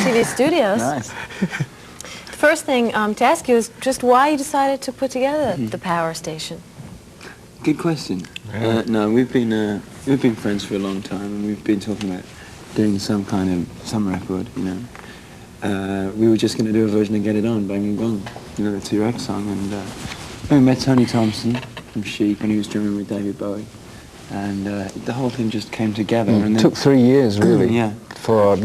MTV studios. Nice. The first thing to ask you is just why you decided to put together the Power Station. Good question. No, we've been friends for a long time, and we've been talking about doing some record, you know. We were just going to do a version of Get It On, Bang and Gong, you know, the T-Rex song, and we met Tony Thompson from Chic when he was drumming with David Bowie, and the whole thing just came together. And it took 3 years, really, yeah,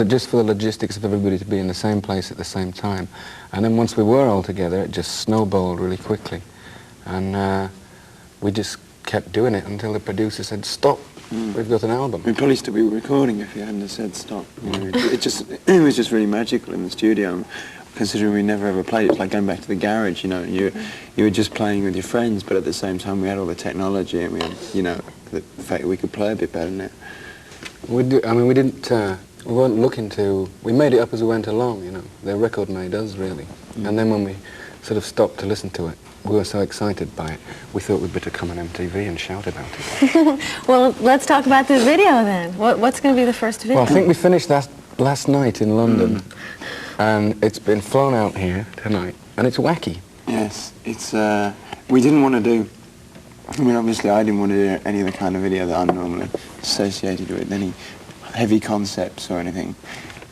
just for the logistics of everybody to be in the same place at the same time. And then once we were all together, it just snowballed really quickly, and we just kept doing it until the producer said, "Stop, we've got an album." We'd probably still be recording if you hadn't have said stop. You know, it was just really magical in the studio, considering we never ever played. It was like going back to the garage, you know. You were just playing with your friends, but at the same time we had all the technology, and we had, you know, the fact that we could play a bit better than it. We weren't looking to. We made it up as we went along, you know. The record made us, really. And then when we sort of stopped to listen to it, we were so excited by it, we thought we'd better come on MTV and shout about it. Well, let's talk about the video then. What's going to be the first video? Well, I think we finished that last night in London, and it's been flown out here tonight, and it's wacky. Yes, it's, we didn't want to do, I mean, obviously I didn't want to do any of the kind of video that I'm normally associated with, any heavy concepts or anything,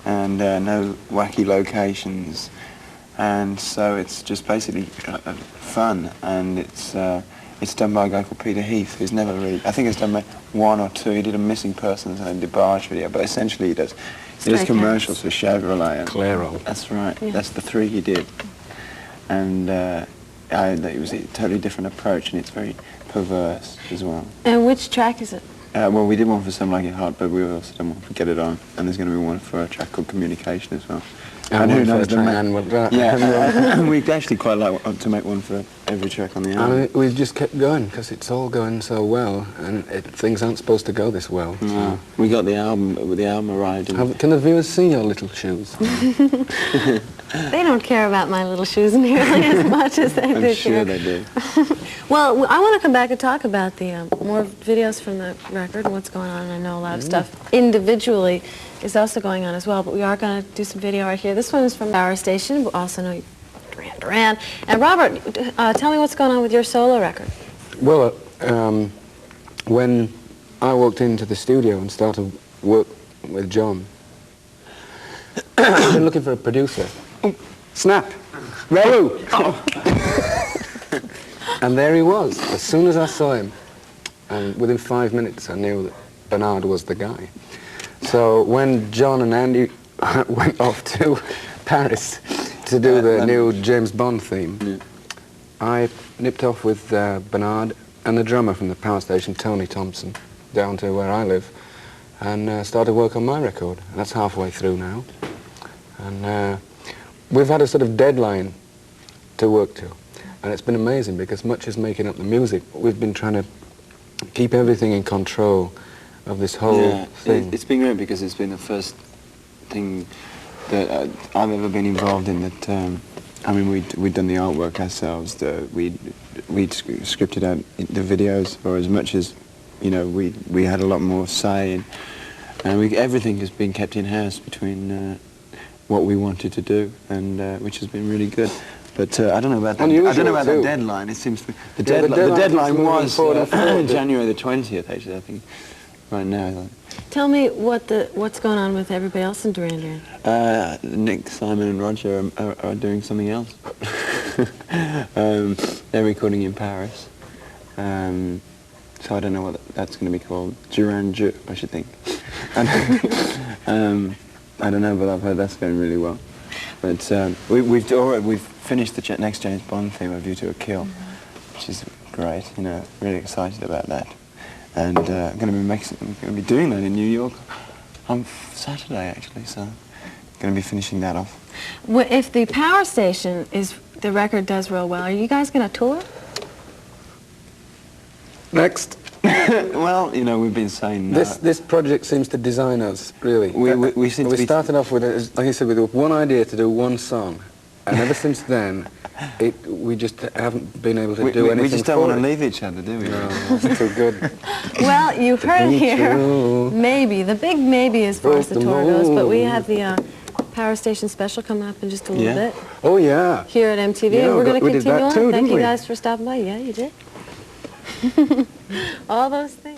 and no wacky locations. And so it's just basically fun, and it's done by a guy called Peter Heath, who's never really, I think he's done one or two. He did a Missing Persons and a DeBarge video, but essentially he does commercials for Chevrolet. Claro. That's right. Yeah. That's the three he did, and it was a totally different approach, and it's very perverse as well. And which track is it? Well, we did one for Some Like It Hot, but we also done one for Get It On, and there's going to be one for a track called Communication as well. And who knows we'd actually quite like to make one for every track on the album. And we've just kept going, because it's all going so well, and things aren't supposed to go this well. No. We got the album arrived. Can the viewers see your little shoes? They don't care about my little shoes nearly as much as they do. I'm sure they do. Well, I want to come back and talk about the more videos from the record and what's going on. I know a lot of stuff individually is also going on as well, but we are going to do some video right here. This one is from Power Station. We also know Duran Duran. And Robert, tell me what's going on with your solo record. Well, when I walked into the studio and started work with John, I've been looking for a producer. Snap! Raoul! And there he was, as soon as I saw him. And within 5 minutes I knew that Bernard was the guy. So when John and Andy went off to Paris to do the new James Bond theme, I nipped off with Bernard and the drummer from the Power Station, Tony Thompson, down to where I live, and started work on my record. That's halfway through now. And we've had a sort of deadline to work to. And it's been amazing, because much as making up the music, we've been trying to keep everything in control of this whole thing. It's been great, because it's been the first thing that I've ever been involved in that, I mean, we'd done the artwork ourselves, we'd scripted out the videos, or as much as, you know, we had a lot more say, and everything has been kept in-house between what we wanted to do, and which has been really good. But I don't know about that. I don't know about that deadline. It seems the deadline was January the 20th. Actually, I think right now. Tell me what's going on with everybody else in Duran Duran. Nick, Simon, and Roger are doing something else. They're recording in Paris. So I don't know what that's going to be called. Duran Duran, I should think. And, I don't know, but I've heard that's going really well. But we've finished the next James Bond theme, A View to a Kill, which is great. You know, really excited about that. And I'm going to be doing that in New York on Saturday, actually. So I'm going to be finishing that off. Well, if the Power Station the record does real well, are you guys going to tour? Next. Well, you know, we've been saying this project seems to design us, really. We started off with, like you said, with one idea to do one song, and ever since then, we just haven't been able to do anything. We just don't want to leave each other, do we? No, that's too good. Well, you heard here, maybe. The big maybe as far as the tour goes, but we have the Power Station special coming up in just a little Yeah. bit Oh, yeah. here at MTV. Yeah, and we're going to we did continue that on. too, Thank didn't you we? guys for stopping by. Yeah, you did. All those things.